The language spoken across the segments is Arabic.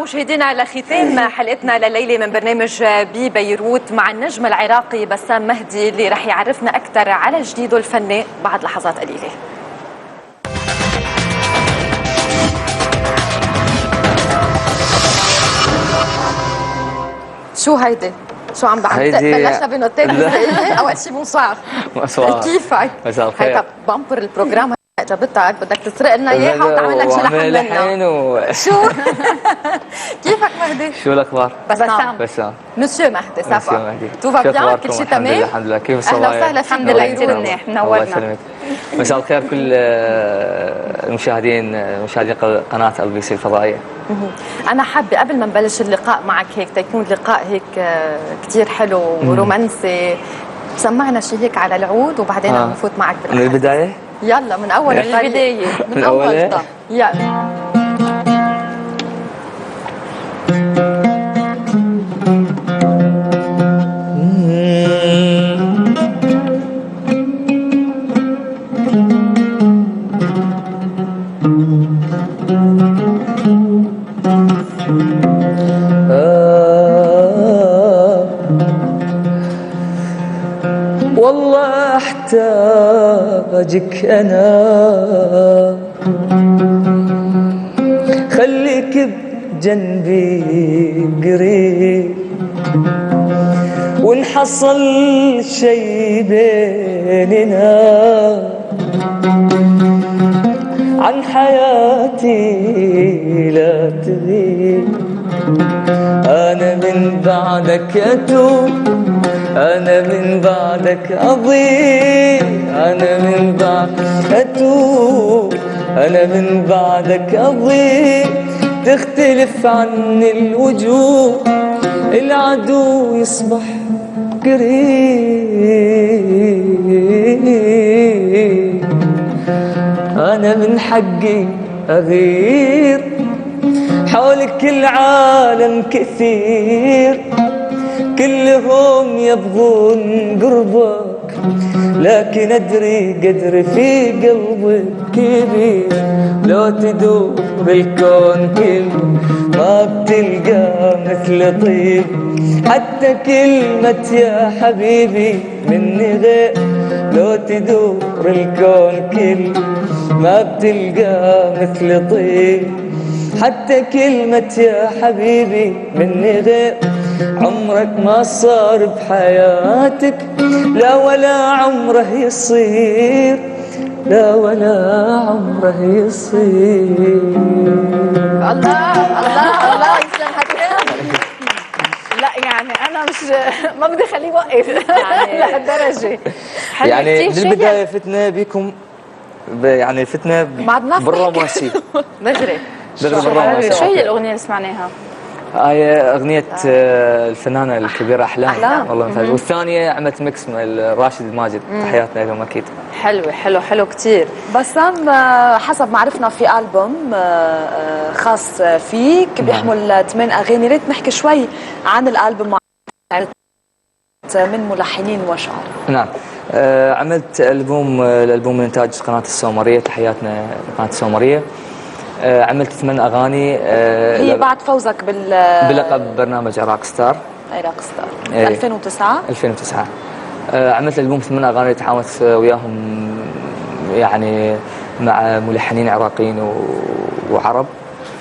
مشاهدينا لختام حلقتنا لليلة من برنامج ببيروت مع النجم العراقي بسام مهدي اللي رح يعرفنا أكثر على جديده الفني بعد لحظات قليلة. شو هيدي؟ شو عم بعد بلشنا بنوتين اول شيء مصعب كيفك؟ مساء الخير. هيدا بامبر البروجرام جابتك بدك تسرق لنا اياها وتعمل لك شي لحن منه. شو كيفك مهدي؟ شو الاخبار؟ بسام مسيو مهدي سافا توفا بيان كل شيء تمام؟ الحمد لله. كيف الصباح؟ اهلا وسهلا فيك. الحمد لله كثير منيح منورنا. مساء الخير كل المشاهدين قناه LBC الفضائيه. أنا حابة قبل ما نبلش اللقاء معك هيك تكون اللقاء هيك كتير حلو ورومانسي، سمعنا شيء هيك على العود وبعدين نفوت معك من البداية؟ يلا من أول البداية من أول طب يلا. والله احتاجك انا خليك بجنبي قريب وان حصل شي بيننا عن حياتي لا تغيب. أنا من بعدك أتوب، أنا من بعدك أضيع، أنا من بعدك أتوب، أنا من بعدك أضيع. تختلف عن الوجوه العدو يصبح قريب. أنا من حقي أغير حولك العالم كثير كلهم يبغون قربك لكن أدري قدر في قلبك كبير. لو تدور الكون كله ما بتلقى مثل طيب حتى كلمة يا حبيبي مني غير. لو تدور الكون كله ما بتلقى مثل طيب حتى كلمة يا حبيبي مني غير. عمرك ما صار بحياتك لا ولا عمره يصير، لا ولا عمره يصير. الله الله الله يسلم هالكلام. لا يعني انا مش ما بدي اخليه يوقف يعني لهالدرجه. يعني بالبدايه فتنا بكم يعني فتنا بالرومانسي مجري بالرومانسي. شو هي الاغنيه اللي سمعناها؟ هاي اغنيه الفنانه الكبيره احلام والله مثال. والثانيه عملت ميكس من راشد الماجد. تحياتنا لهم اكيد. حلو كثير. بسام حسب ما عرفنا في ألبوم خاص فيك بيحمل 8 أغاني، ريت نحكي شوي عن الألبوم من ملحنين وشعر. نعم عملت الألبوم من إنتاج قناة السومرية. تحياتنا قناة السومرية. عملت 8 أغاني هي بعد فوزك بلقب برنامج عراق ستار 2009. عملت الألبوم 8 أغاني تعاونت وياهم يعني مع ملحنين عراقيين وعرب.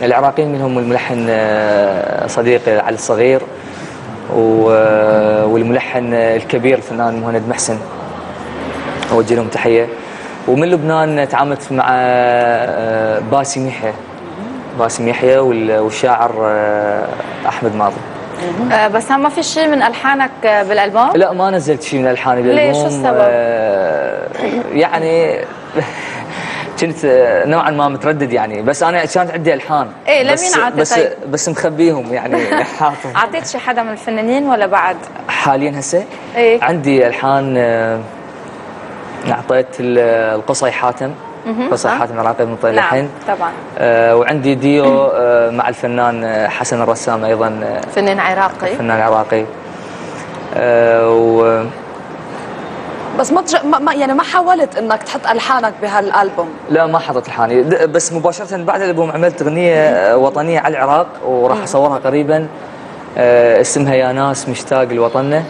العراقيين منهم الملحن صديقي علي الصغير والملحن الكبير الفنان مهند محسن، أوجه لهم تحية. ومن لبنان تعاملت مع باسم يحيى والشاعر أحمد ماضي. بس ما في شيء من ألحانك بالألبوم؟ لا ما نزلت شيء من ألحاني بالألبوم. ليش؟ شو السبب؟ يعني كنت نوعا ما متردد يعني، بس أنا كانت عندي ألحان. إيه لمين عطيت؟ بس مخبيهم يعني حاطهم. عطيت شي حدا من الفنانين ولا بعد؟ حاليا هسه؟ إيه عندي ألحان. أعطيت القصي حاتم. قصي حاتم عراقي من طيب الحين. نعم طبعا. وعندي ديو مع الفنان حسن الرسام أيضا فنان عراقي. بس يعني ما حاولت انك تحط الحانك بهالالبوم؟ لا ما حطيت الحاني، بس مباشره بعد الالبوم عملت اغنيه وطنيه على العراق وراح اصورها قريبا، اسمها يا ناس مشتاق لوطننا.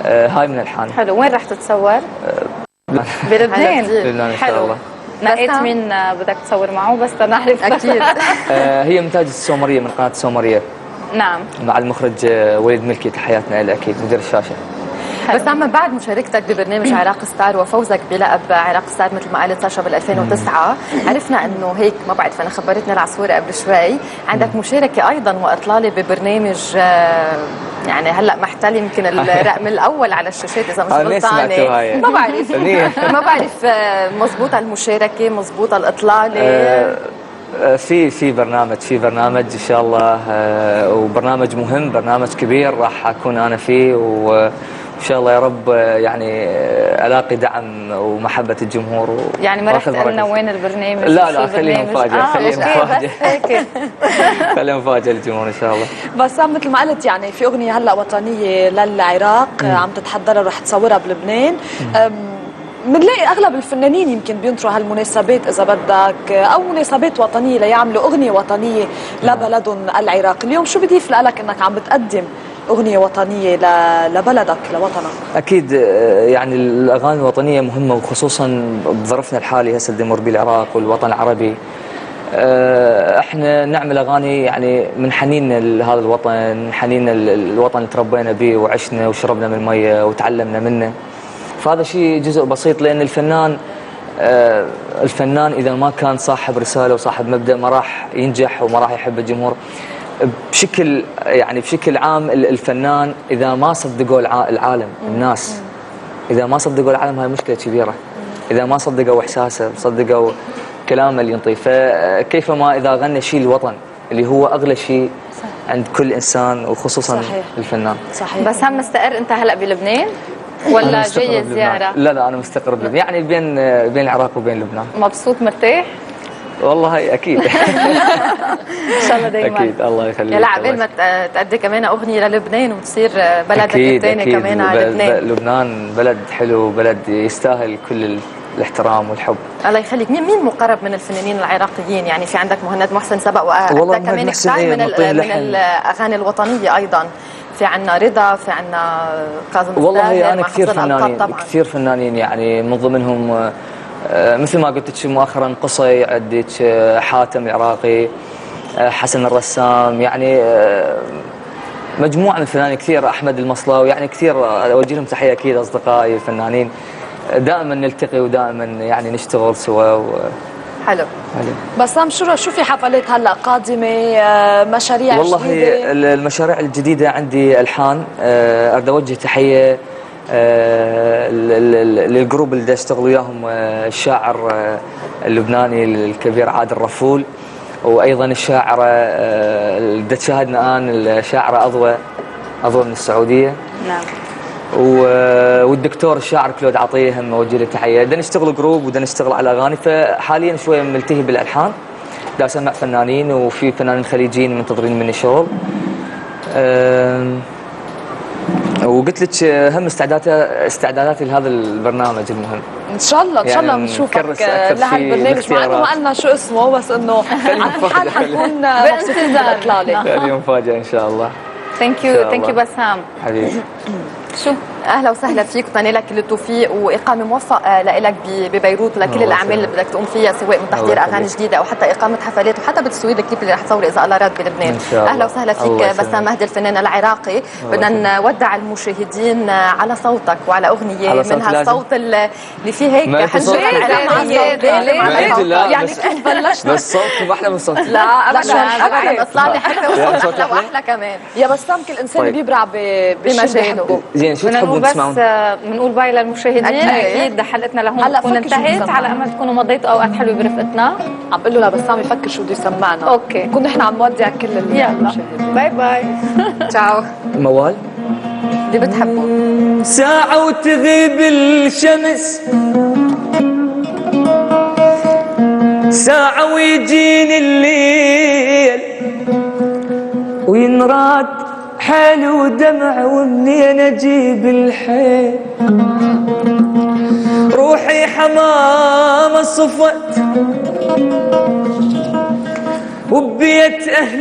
هاي من الحان. حلو. وين راح تتصور؟ بلبنان. لبنان ان شاء الله. نقيت مين بدك تصور معه بس تنعرف؟ اكيد. هي منتاجة السومرية من قناة السومرية. نعم. مع المخرج وليد ملكي، تحياتنا له اكيد، مدير الشاشة. بس عم بعد مشاركتك ببرنامج عراق ستار وفوزك بلقب عراق ستار مثل ما قالت ساشا بال 2009، عرفنا انه هيك ما بعرف، انا خبرتنا العصفوره قبل شوي عندك مشاركه ايضا واطلاله ببرنامج يعني هلا محتل يمكن الرقم الاول على الشاشات اذا مش غلطانه. ما بعرف ما بعرف مضبوطه المشاركه، مضبوطه الاطلاله. في برنامج ان شاء الله، وبرنامج مهم، برنامج كبير راح اكون انا فيه، وان شاء الله يا رب يعني الاقي دعم ومحبه الجمهور. يعني ما رح تقول لنا وين البرنامج؟ لا خليها مفاجاه. خليها مفاجاه للجمهور ان شاء الله. بس مثل ما قلت يعني في اغنيه هلا وطنيه للعراق عم تتحضرها ورح تصورها بلبنان. بنلاقي اغلب الفنانين يمكن بينطروا هالمناسبات اذا بدك، او مناسبات وطنيه ليعملوا اغنيه وطنيه لبلدهم العراق. اليوم شو بضيف لك انك عم بتقدم اغنيه وطنيه لبلدك لوطنك؟ اكيد يعني الاغاني الوطنيه مهمه، وخصوصا بظرفنا الحالي هسه اللي يمر به العراق والوطن العربي. احنا نعمل اغاني يعني من حنيننا لهذا الوطن، حنين الوطن اللي تربينا به وعشنا وشربنا من الميه وتعلمنا منه. فهذا شيء جزء بسيط، لان الفنان اذا ما كان صاحب رساله وصاحب مبدأ ما راح ينجح وما راح يحب الجمهور. بشكل عام الفنان اذا ما صدقوا العالم، الناس اذا ما صدقوا العالم هاي مشكله كبيره. اذا ما صدقوا احساسه، صدقوا كلامه اللي ينطيه، فكيف ما اذا غنى شيء الوطن اللي هو اغلى شيء عند كل انسان وخصوصا صحيح. الفنان. صحيح. بس هم مستقر انت هلا بلبنان ولا جاي زياره؟ لا انا مستقر بلبنان، يعني بين العراق وبين لبنان. مبسوط مرتاح؟ والله اكيد. ان شاء الله دائما. اكيد الله يخليك. لا عبال ما تأدي كمان اغنيه للبنان وتصير بلدك الثاني كمان على لبنان. لبنان بلد حلو، بلد يستاهل كل الاحترام والحب. الله يخليك. مين مقرب من الفنانين العراقيين؟ يعني في عندك مهند محسن سبق وأدى كمان كثير من الاغاني الوطنيه ايضا. في عنا رضا، في عنا كاظم الساهر. والله انا كثير فنانين يعني من ضمنهم مثل ما قلت لك مؤخرا قصي، عندك حاتم العراقي، حسن الرسام، يعني مجموعه من الفنانين كثير، احمد المصلاوي، يعني كثير اوجه لهم تحيه اكيد اصدقائي الفنانين. دائما نلتقي ودائما يعني نشتغل سوا حلو. بسام شو في حفلات هلا قادمه، مشاريع والله جديده؟ المشاريع الجديده عندي الحان، اريد اوجه تحيه للجروب اللي اشتغل وياهم، الشاعر اللبناني الكبير عادل رفول، وايضا الشاعره اللي تشاهدنا الان الشاعره اضوى من السعوديه. نعم. والدكتور الشاعر كلود عطيه هم اوجه له تحيه. بدنا نشتغل جروب وبدنا نشتغل على اغاني، فحاليا شويه ملتهي بالالحان، دا اسمع فنانين وفي فنانين خليجيين منتظرين مني شغل. وقلت لك هم استعداداتي لهذا البرنامج المهم. ان شاء الله ان شاء الله بنشوفك لهالبرنامج، مع انه ما قلنا شو اسمه، بس انه على الحال حنكون مبسوطين بالاطلاله. اليوم مفاجاه ان شاء الله. ثانك يو بسام حبيبي. شو اهلا وسهلا فيك، وبتمنى لك كل التوفيق واقامه موفقه لك ببيروت ولكل الاعمال اللي بدك تقوم فيها، سواء من تحضير اغاني جديده او حتى اقامه حفلات وحتى بتصوير الكليب اللي رح تصوري اذا الله راد بلبنان. اهلا وسهلا فيك بسام مهدي الفنان العراقي. بدنا نودع المشاهدين على صوتك وعلى اغنيه منها الصوت اللي فيه هيك حنجر يعني كيف بلشنا بس صوتكم احلى من صوتي. لا ابدا اطلع لي حلوه وصوت احلى واحلى كمان. يا بسام كل انسان بيبرع بمجاله. زين شو تحبون تسمعون؟ بنقول باي للمشاهدين. اكيد حلقتنا لهون تكون انتهت، على امل تكونوا مضيتوا اوقات حلوه برفقتنا. عم بقول له لبسام يفكر شو بده يسمعنا. اوكي كنا نحن عم نودع كل المشاهدين. باي باي. تشاو. موال اللي بتحبه ساعة وتغيب الشمس، ساعة ويجيني الليل وينراد حالي ودمع ومنين اجيب الحيل. الحمامة صفت وبيت أهل